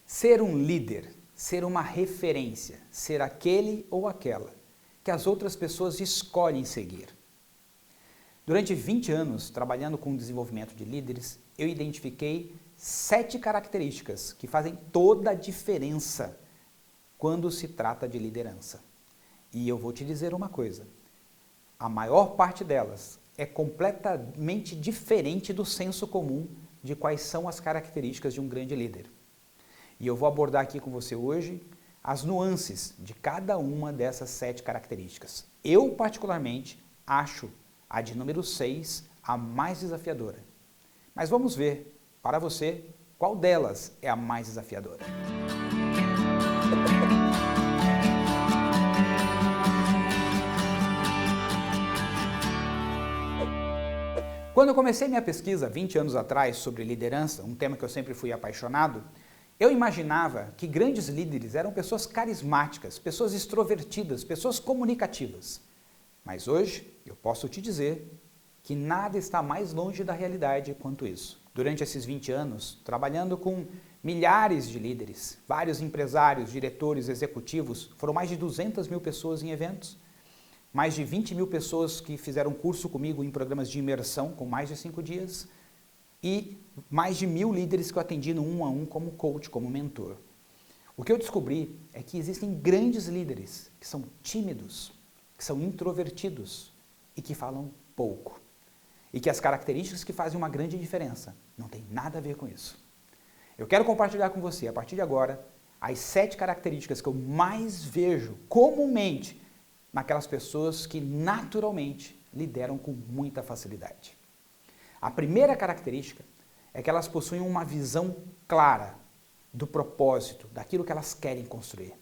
Ser um líder, ser uma referência, ser aquele ou aquela que as outras pessoas escolhem seguir. Durante 20 anos, trabalhando com o desenvolvimento de líderes, eu identifiquei 7 características que fazem toda a diferença quando se trata de liderança. E eu vou te dizer uma coisa, a maior parte delas é completamente diferente do senso comum de quais são as características de um grande líder. E eu vou abordar aqui com você hoje as nuances de cada uma dessas 7 características. Eu, particularmente, acho a de número 6 a mais desafiadora. Mas vamos ver, para você, qual delas é a mais desafiadora. Quando eu comecei minha pesquisa 20 anos atrás sobre liderança, um tema que eu sempre fui apaixonado, eu imaginava que grandes líderes eram pessoas carismáticas, pessoas extrovertidas, pessoas comunicativas. Mas hoje eu posso te dizer que nada está mais longe da realidade quanto isso. Durante esses 20 anos, trabalhando com milhares de líderes, vários empresários, diretores, executivos, foram mais de 200 mil pessoas em eventos, mais de 20 mil pessoas que fizeram curso comigo em programas de imersão com mais de 5 dias e mais de 1000 líderes que eu atendi no 1 a 1 como coach, como mentor. O que eu descobri é que existem grandes líderes que são tímidos, que são introvertidos e que falam pouco. E que as características que fazem uma grande diferença não tem nada a ver com isso. Eu quero compartilhar com você, a partir de agora, as 7 características que eu mais vejo comumente naquelas pessoas que naturalmente lideram com muita facilidade. A primeira característica é que elas possuem uma visão clara do propósito, daquilo que elas querem construir.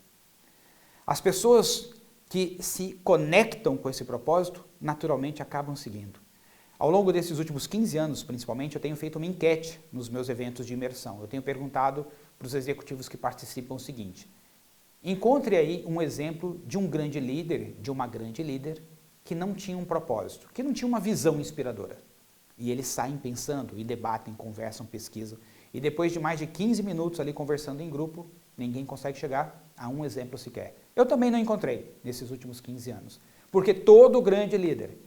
As pessoas que se conectam com esse propósito, naturalmente acabam seguindo. Ao longo desses últimos 15 anos, principalmente, eu tenho feito uma enquete nos meus eventos de imersão. Eu tenho perguntado para os executivos que participam o seguinte: encontre aí um exemplo de um grande líder, de uma grande líder, que não tinha um propósito, que não tinha uma visão inspiradora. E eles saem pensando e debatem, conversam, pesquisam. E depois de mais de 15 minutos ali conversando em grupo, ninguém consegue chegar a um exemplo sequer. Eu também não encontrei nesses últimos 15 anos. Porque todo grande líder,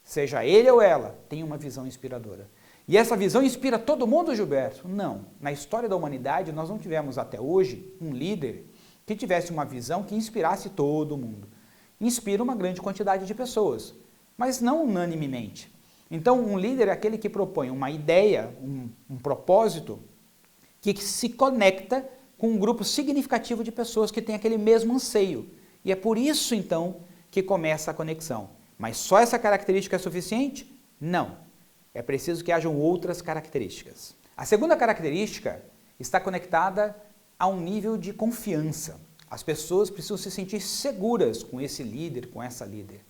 seja ele ou ela, tem uma visão inspiradora. E essa visão inspira todo mundo, Gilberto? Não. Na história da humanidade, nós não tivemos até hoje um líder que tivesse uma visão que inspirasse todo mundo. Inspira uma grande quantidade de pessoas, mas não unanimemente. Então, um líder é aquele que propõe uma ideia, um propósito, que se conecta com um grupo significativo de pessoas que têm aquele mesmo anseio. E é por isso, então, que começa a conexão. Mas só essa característica é suficiente? Não. É preciso que hajam outras características. A segunda característica está conectada a um nível de confiança. As pessoas precisam se sentir seguras com esse líder, com essa líder.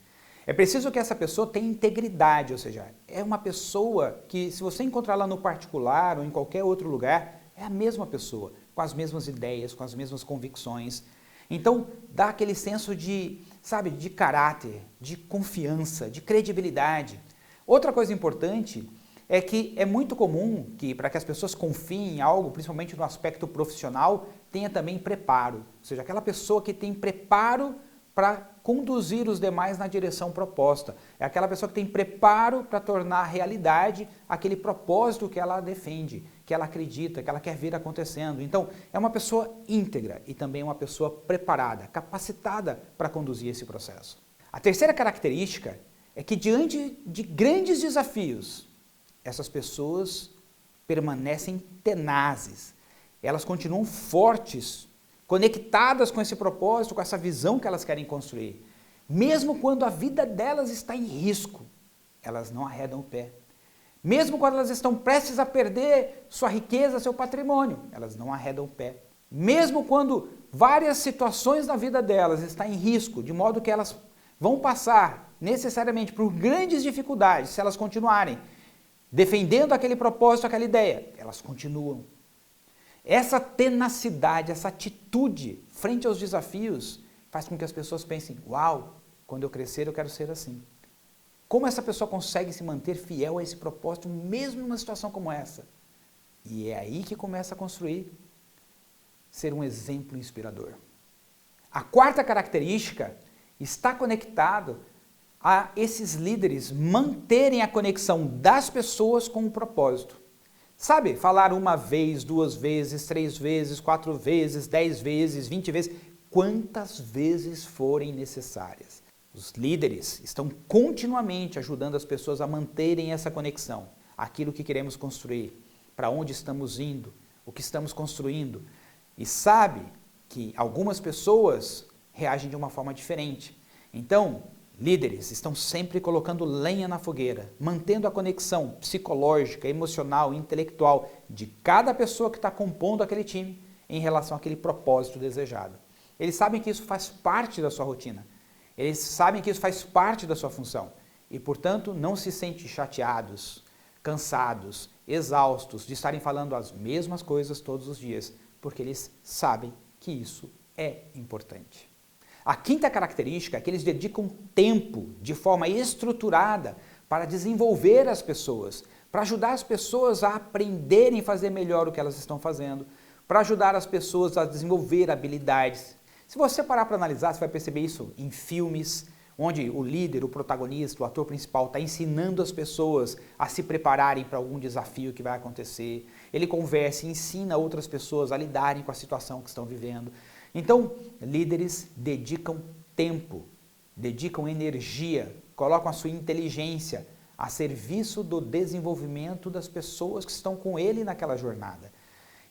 É preciso que essa pessoa tenha integridade, ou seja, é uma pessoa que, se você encontrar lá no particular ou em qualquer outro lugar, é a mesma pessoa, com as mesmas ideias, com as mesmas convicções. Então, dá aquele senso de, sabe, de caráter, de confiança, de credibilidade. Outra coisa importante é que é muito comum que, para que as pessoas confiem em algo, principalmente no aspecto profissional, tenha também preparo. Ou seja, aquela pessoa que tem preparo para conduzir os demais na direção proposta. É aquela pessoa que tem preparo para tornar realidade aquele propósito que ela defende, que ela acredita, que ela quer ver acontecendo. Então, é uma pessoa íntegra e também uma pessoa preparada, capacitada para conduzir esse processo. A terceira característica é que, diante de grandes desafios, essas pessoas permanecem tenazes, elas continuam fortes, conectadas com esse propósito, com essa visão que elas querem construir. Mesmo quando a vida delas está em risco, elas não arredam o pé. Mesmo quando elas estão prestes a perder sua riqueza, seu patrimônio, elas não arredam o pé. Mesmo quando várias situações na vida delas estão em risco, de modo que elas vão passar necessariamente por grandes dificuldades, se elas continuarem defendendo aquele propósito, aquela ideia, elas continuam. Essa tenacidade, essa atitude frente aos desafios faz com que as pessoas pensem: uau, quando eu crescer eu quero ser assim. Como essa pessoa consegue se manter fiel a esse propósito mesmo numa situação como essa? E é aí que começa a construir ser um exemplo inspirador. A quarta característica está conectado a esses líderes manterem a conexão das pessoas com o propósito. Sabe, falar uma vez, 2 vezes, 3 vezes, 4 vezes, 10 vezes, 20 vezes, quantas vezes forem necessárias. Os líderes estão continuamente ajudando as pessoas a manterem essa conexão, aquilo que queremos construir, para onde estamos indo, o que estamos construindo. E sabe que algumas pessoas reagem de uma forma diferente. Então, líderes estão sempre colocando lenha na fogueira, mantendo a conexão psicológica, emocional, intelectual de cada pessoa que está compondo aquele time em relação àquele propósito desejado. Eles sabem que isso faz parte da sua rotina. Eles sabem que isso faz parte da sua função. E, portanto, não se sentem chateados, cansados, exaustos de estarem falando as mesmas coisas todos os dias, porque eles sabem que isso é importante. A quinta característica é que eles dedicam tempo de forma estruturada para desenvolver as pessoas, para ajudar as pessoas a aprenderem a fazer melhor o que elas estão fazendo, para ajudar as pessoas a desenvolver habilidades. Se você parar para analisar, você vai perceber isso em filmes, onde o líder, o protagonista, o ator principal está ensinando as pessoas a se prepararem para algum desafio que vai acontecer. Ele conversa e ensina outras pessoas a lidarem com a situação que estão vivendo. Então, líderes dedicam tempo, dedicam energia, colocam a sua inteligência a serviço do desenvolvimento das pessoas que estão com ele naquela jornada.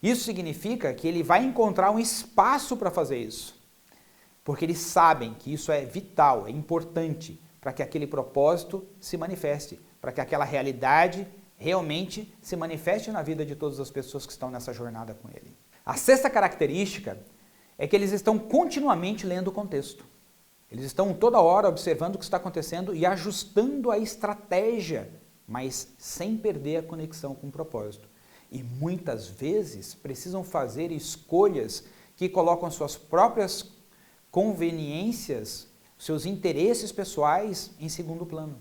Isso significa que ele vai encontrar um espaço para fazer isso, porque eles sabem que isso é vital, é importante para que aquele propósito se manifeste, para que aquela realidade realmente se manifeste na vida de todas as pessoas que estão nessa jornada com ele. A sexta característica é que eles estão continuamente lendo o contexto. Eles estão toda hora observando o que está acontecendo e ajustando a estratégia, mas sem perder a conexão com o propósito. E muitas vezes precisam fazer escolhas que colocam suas próprias conveniências, seus interesses pessoais em segundo plano,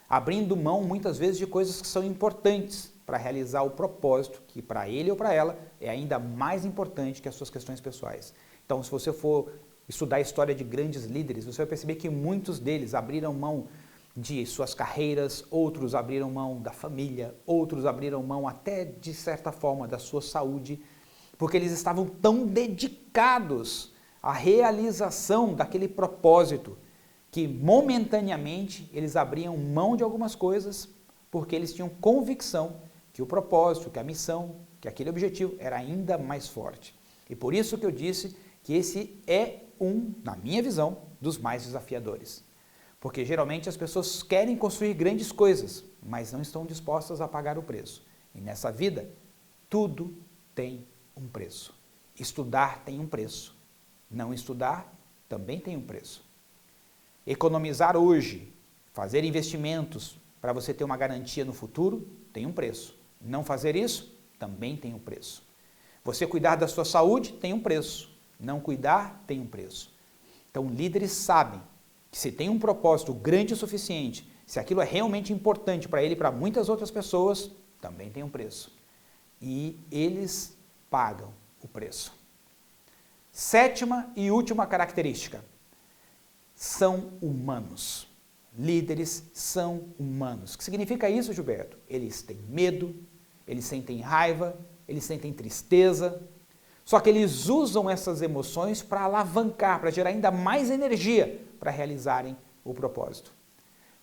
abrindo mão muitas vezes de coisas que são importantes para realizar o propósito que para ele ou para ela é ainda mais importante que as suas questões pessoais. Então, se você for estudar a história de grandes líderes, você vai perceber que muitos deles abriram mão de suas carreiras, outros abriram mão da família, outros abriram mão até, de certa forma, da sua saúde, porque eles estavam tão dedicados à realização daquele propósito que, momentaneamente, eles abriam mão de algumas coisas porque eles tinham convicção que o propósito, que a missão, que aquele objetivo era ainda mais forte. E por isso que eu disse que esse é na minha visão, dos mais desafiadores. Porque geralmente as pessoas querem construir grandes coisas, mas não estão dispostas a pagar o preço. E nessa vida, tudo tem um preço. Estudar tem um preço. Não estudar também tem um preço. Economizar hoje, fazer investimentos para você ter uma garantia no futuro, tem um preço. Não fazer isso, também tem um preço. Você cuidar da sua saúde, tem um preço. Não cuidar, tem um preço. Então, líderes sabem que se tem um propósito grande o suficiente, se aquilo é realmente importante para ele e para muitas outras pessoas, também tem um preço. E eles pagam o preço. Sétima e última característica. São humanos. Líderes são humanos. O que significa isso, Gilberto? Eles têm medo, eles sentem raiva, eles sentem tristeza. Só que eles usam essas emoções para alavancar, para gerar ainda mais energia para realizarem o propósito.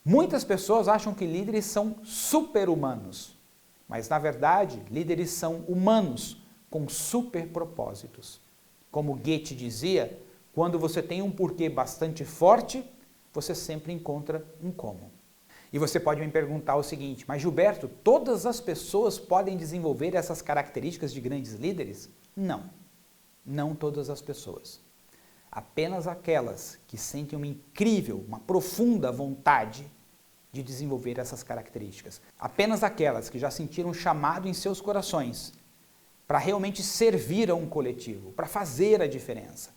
Muitas pessoas acham que líderes são super-humanos, mas na verdade, líderes são humanos com super propósitos. Como Goethe dizia, quando você tem um porquê bastante forte, você sempre encontra um como. E você pode me perguntar o seguinte, mas Gilberto, todas as pessoas podem desenvolver essas características de grandes líderes? Não, não todas as pessoas. Apenas aquelas que sentem uma incrível, uma profunda vontade de desenvolver essas características. Apenas aquelas que já sentiram um chamado em seus corações para realmente servir a um coletivo, para fazer a diferença.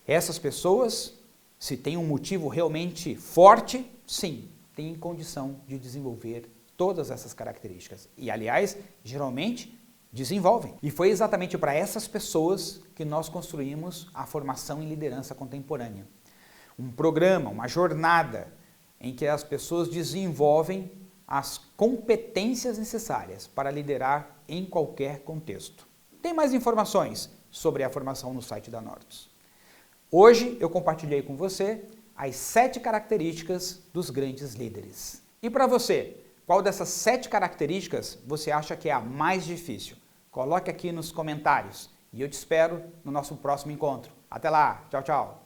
Essas pessoas, se têm um motivo realmente forte, sim, têm condição de desenvolver todas essas características. E, aliás, geralmente, desenvolvem. E foi exatamente para essas pessoas que nós construímos a formação em liderança contemporânea. Um programa, uma jornada em que as pessoas desenvolvem as competências necessárias para liderar em qualquer contexto. Tem mais informações sobre a formação no site da Nortus. Hoje eu compartilhei com você as 7 características dos grandes líderes. E para você, qual dessas 7 características você acha que é a mais difícil? Coloque aqui nos comentários e eu te espero no nosso próximo encontro. Até lá, tchau, tchau!